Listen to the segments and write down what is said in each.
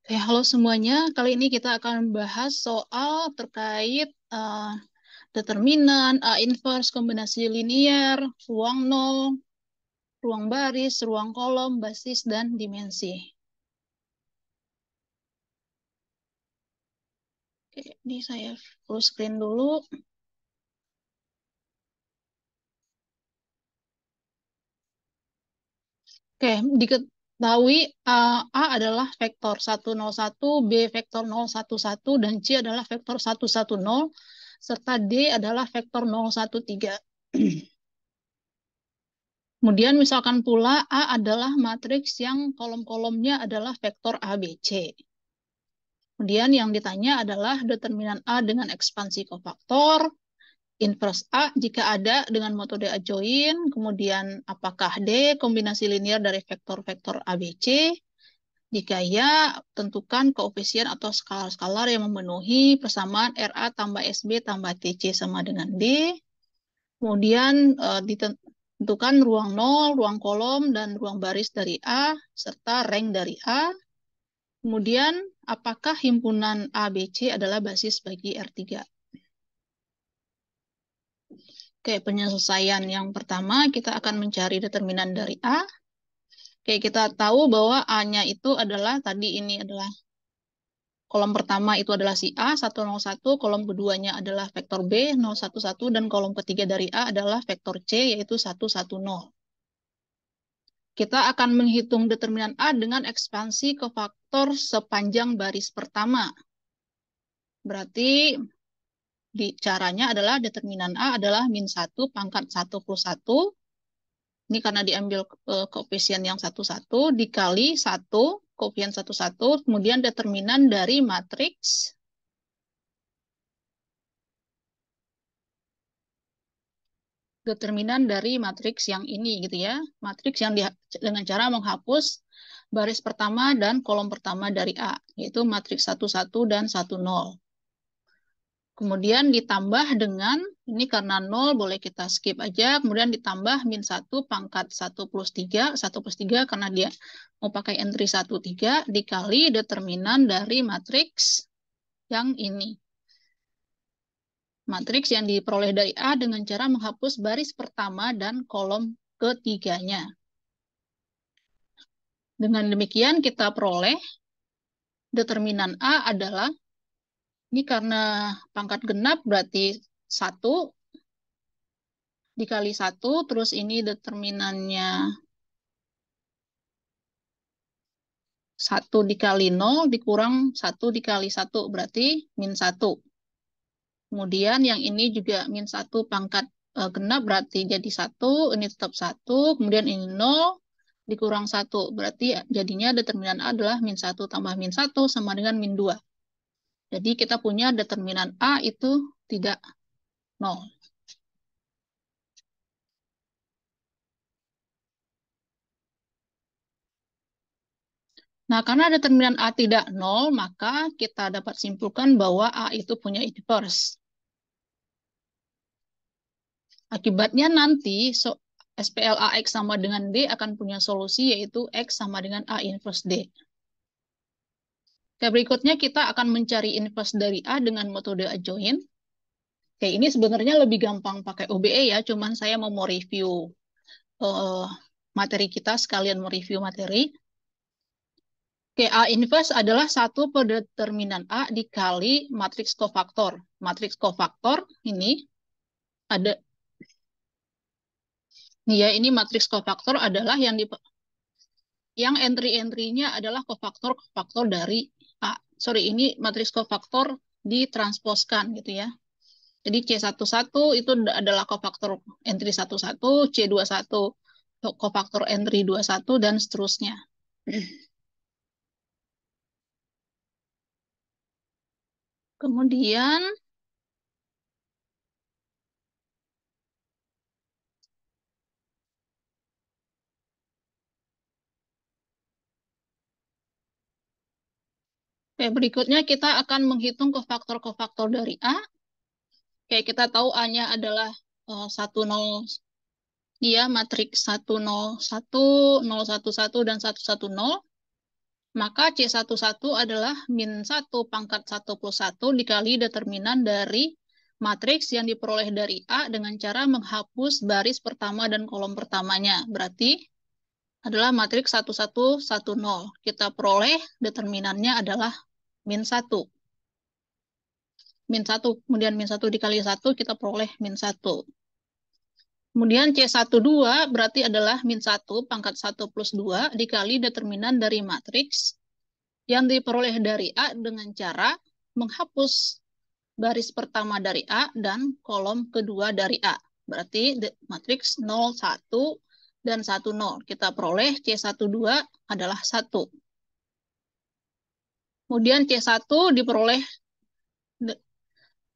Oke, halo semuanya. Kali ini kita akan bahas soal terkait determinan, A inverse, kombinasi linier, ruang nol, ruang baris, ruang kolom, basis, dan dimensi. Oke, ini saya full screen dulu. Oke, diketahui A adalah vektor 101, B vektor 011, dan C adalah vektor 110, serta D adalah vektor 013. Kemudian misalkan pula A adalah matriks yang kolom-kolomnya adalah vektor A, B, C. Kemudian yang ditanya adalah determinan A dengan ekspansi kofaktor, inverse A jika ada dengan metode adjoin, kemudian apakah D kombinasi linear dari vektor-vektor A, B, C. Jika ya, tentukan koefisien atau skalar-skalar yang memenuhi persamaan RA tambah SB tambah TC sama dengan D. Kemudian tentukan ruang nol, ruang kolom, dan ruang baris dari A, serta rank dari A. Kemudian, apakah himpunan A, B, C adalah basis bagi R3? Oke, penyelesaian yang pertama, kita akan mencari determinan dari A. Oke, kita tahu bahwa A-nya itu adalah, tadi ini adalah kolom pertama itu adalah si A, 101, kolom keduanya adalah vektor B, 011, dan kolom ketiga dari A adalah vektor C, yaitu 110. Kita akan menghitung determinan A dengan ekspansi ke faktor sepanjang baris pertama. Berarti caranya adalah determinan A adalah min 1 pangkat 1 plus 1. Ini karena diambil koefisien yang 1, dikali 1, koefisien 1, kemudian determinan dari matriks matriks yang ini gitu ya. Matriks yang dengan cara menghapus baris pertama dan kolom pertama dari A, yaitu matriks 1, dan 1, 0. Kemudian ditambah dengan, ini karena 0 boleh kita skip aja, kemudian ditambah min 1 pangkat 1 plus 3, 1 plus 3 karena dia mau pakai entry 1, 3, dikali determinan dari matriks yang ini. Matriks yang diperoleh dari A dengan cara menghapus baris pertama dan kolom ketiganya. Dengan demikian kita peroleh determinan A adalah, ini karena pangkat genap berarti 1 dikali 1, terus ini determinannya 1 dikali 0 dikurang 1 dikali 1, berarti min 1. Kemudian yang ini juga min 1 pangkat genap, berarti jadi 1, ini tetap 1, kemudian ini 0, dikurang 1, berarti jadinya determinan A adalah min 1 tambah min 1 sama dengan min 2. Jadi kita punya determinan A itu tidak 0. Nah, karena determinan A tidak 0, maka kita dapat simpulkan bahwa A itu punya inverse. Akibatnya nanti SPL AX sama dengan D akan punya solusi, yaitu X sama dengan A inverse D. Oke, berikutnya kita akan mencari inverse dari A dengan metode adjoin. Oke, ini sebenarnya lebih gampang pakai OBE ya, cuman saya mau review materi kita, sekalian mau review materi. Oke, A inverse adalah 1 per determinan A dikali matriks kofaktor. Matriks kofaktor ini ada, ya ini matriks kofaktor adalah yang entry-entry-nya adalah kofaktor dari A. Sorry, ini matriks kofaktor ditransposkan gitu ya. Jadi C11 itu adalah kofaktor entry 11, C21 kofaktor entry 21, dan seterusnya. Kemudian berikutnya kita akan menghitung kofaktor-kofaktor dari A. Kayak kita tahu A-nya adalah 10, ya matriks 101, 011, dan 110. Maka C11 adalah min 1 pangkat 1 plus 1 dikali determinan dari matriks yang diperoleh dari A dengan cara menghapus baris pertama dan kolom pertamanya. Berarti adalah matriks 1110. Kita peroleh determinannya adalah min 1. Min 1, kemudian min 1 dikali 1, kita peroleh min 1. Kemudian C12 berarti adalah min 1 pangkat 1 plus 2 dikali determinan dari matriks yang diperoleh dari A dengan cara menghapus baris pertama dari A dan kolom kedua dari A. Berarti matriks 0, 1, dan 1, 0. Kita peroleh C12 adalah 1. Kemudian C1 diperoleh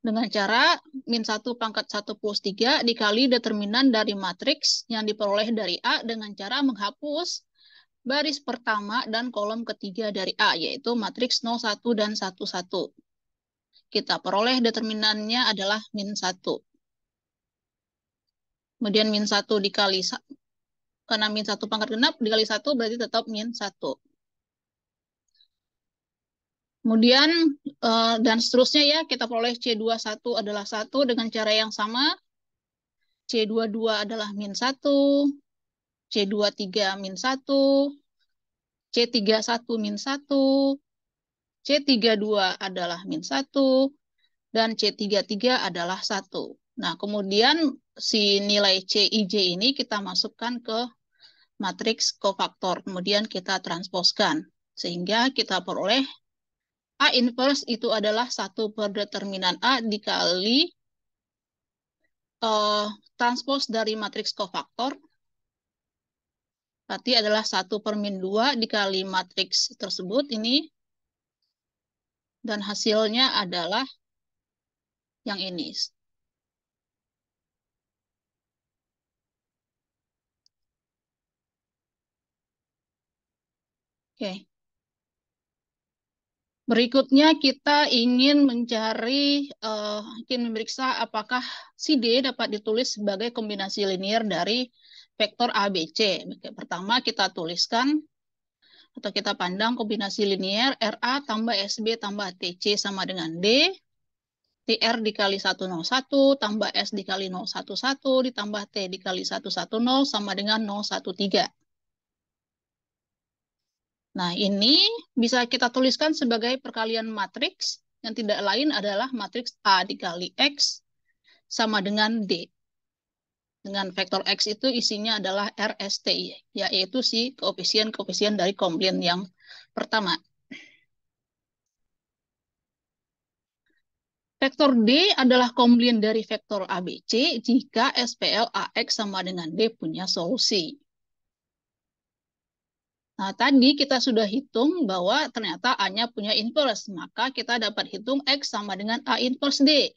dengan cara min 1 pangkat 1 plus 3 dikali determinan dari matriks yang diperoleh dari A dengan cara menghapus baris pertama dan kolom ketiga dari A, yaitu matriks 0, 1, dan 1, 1. Kita peroleh determinannya adalah min 1. Kemudian min 1 dikali, karena min 1 pangkat genap dikali 1 berarti tetap min 1. Kemudian, dan seterusnya ya, kita peroleh C21 adalah 1 dengan cara yang sama. C22 adalah min 1, C23 min 1, C31 min 1, C32 adalah min 1, dan C33 adalah 1. Nah, kemudian si nilai CIJ ini kita masukkan ke matriks kofaktor. Kemudian kita transposkan. Sehingga kita peroleh A inverse itu adalah 1 per determinan A dikali transpos dari matriks kofaktor. Berarti adalah 1 per min 2 dikali matriks tersebut ini. Dan hasilnya adalah yang ini. Oke. Berikutnya kita ingin mencari, ingin memeriksa apakah si D dapat ditulis sebagai kombinasi linear dari vektor ABC. Pertama kita tuliskan atau kita pandang kombinasi linear RA tambah SB tambah TC sama dengan D. TR dikali 101 tambah S dikali 011 ditambah T dikali 110 sama dengan 013. Nah, ini bisa kita tuliskan sebagai perkalian matriks yang tidak lain adalah matriks A dikali X sama dengan D. Dengan vektor X itu isinya adalah RST, yaitu si koefisien-koefisien dari komplin yang pertama. Vektor D adalah komplin dari vektor ABC jika SPL AX sama dengan D punya solusi. Nah, tadi kita sudah hitung bahwa ternyata A-nya punya inverse, maka kita dapat hitung X sama dengan A inverse D.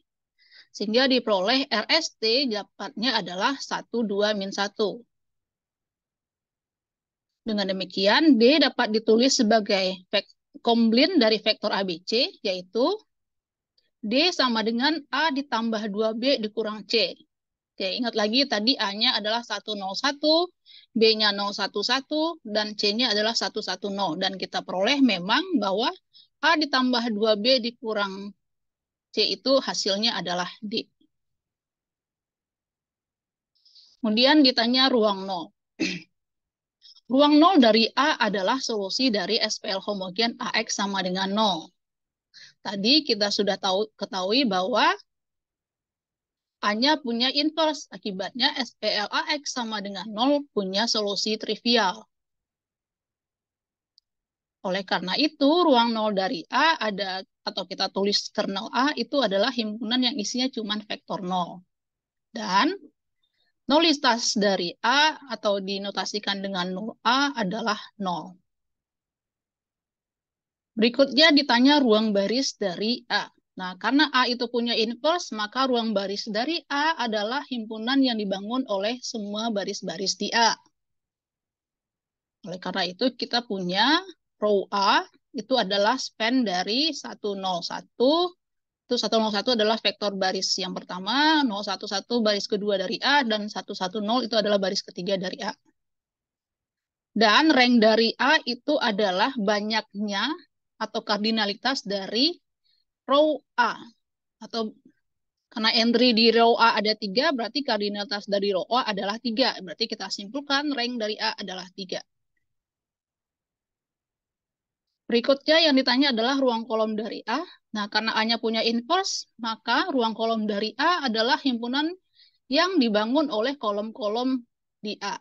Sehingga diperoleh RST dapatnya adalah 1, 2, min 1. Dengan demikian, D dapat ditulis sebagai komplin dari vektor ABC, yaitu D sama dengan A ditambah 2B dikurang C. Oke, ingat lagi tadi A-nya adalah 101, B-nya 011, dan C-nya adalah 110. Dan kita peroleh memang bahwa A ditambah 2B dikurang C itu hasilnya adalah D. Kemudian ditanya ruang 0. Ruang 0 dari A adalah solusi dari SPL homogen AX sama dengan 0. Tadi kita sudah ketahui bahwa A-nya punya inverse, akibatnya SPL AX sama dengan 0 punya solusi trivial. Oleh karena itu, ruang 0 dari A ada, atau kita tulis kernel A, itu adalah himpunan yang isinya cuma vektor 0. Dan nolitas dari A, atau dinotasikan dengan 0A, adalah 0. Berikutnya ditanya ruang baris dari A. Nah, karena A itu punya inverse, maka ruang baris dari A adalah himpunan yang dibangun oleh semua baris-baris di A. Oleh karena itu, kita punya row A, itu adalah span dari 101. Itu 101 adalah vektor baris yang pertama, 011 baris kedua dari A, dan 110 itu adalah baris ketiga dari A. Dan rank dari A itu adalah banyaknya atau kardinalitas dari row A. Atau karena entry di row A ada 3, berarti kardinalitas dari row A adalah 3. Berarti kita simpulkan rank dari A adalah 3. Berikutnya yang ditanya adalah ruang kolom dari A. Nah, karena A-nya punya inverse, maka ruang kolom dari A adalah himpunan yang dibangun oleh kolom-kolom di A.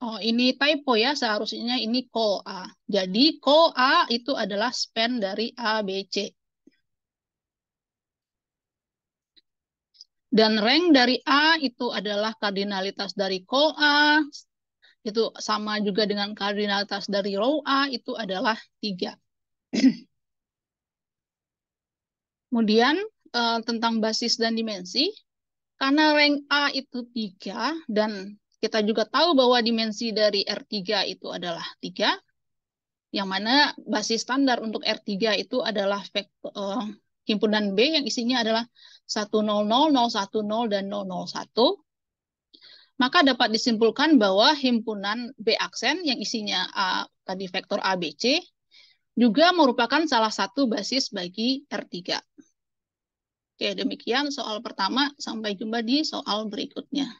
Oh, ini typo ya, seharusnya ini call A. Jadi, call A itu adalah span dari A, B, C. Dan rank dari A itu adalah kardinalitas dari call A. Itu sama juga dengan kardinalitas dari row A, itu adalah 3. Kemudian, tentang basis dan dimensi. Karena rank A itu 3, dan kita juga tahu bahwa dimensi dari R3 itu adalah 3, yang mana basis standar untuk R3 itu adalah himpunan B yang isinya adalah 100, 010, dan 001. Maka dapat disimpulkan bahwa himpunan B aksen yang isinya A, tadi vektor ABC, juga merupakan salah satu basis bagi R3. Oke, demikian soal pertama. Sampai jumpa di soal berikutnya.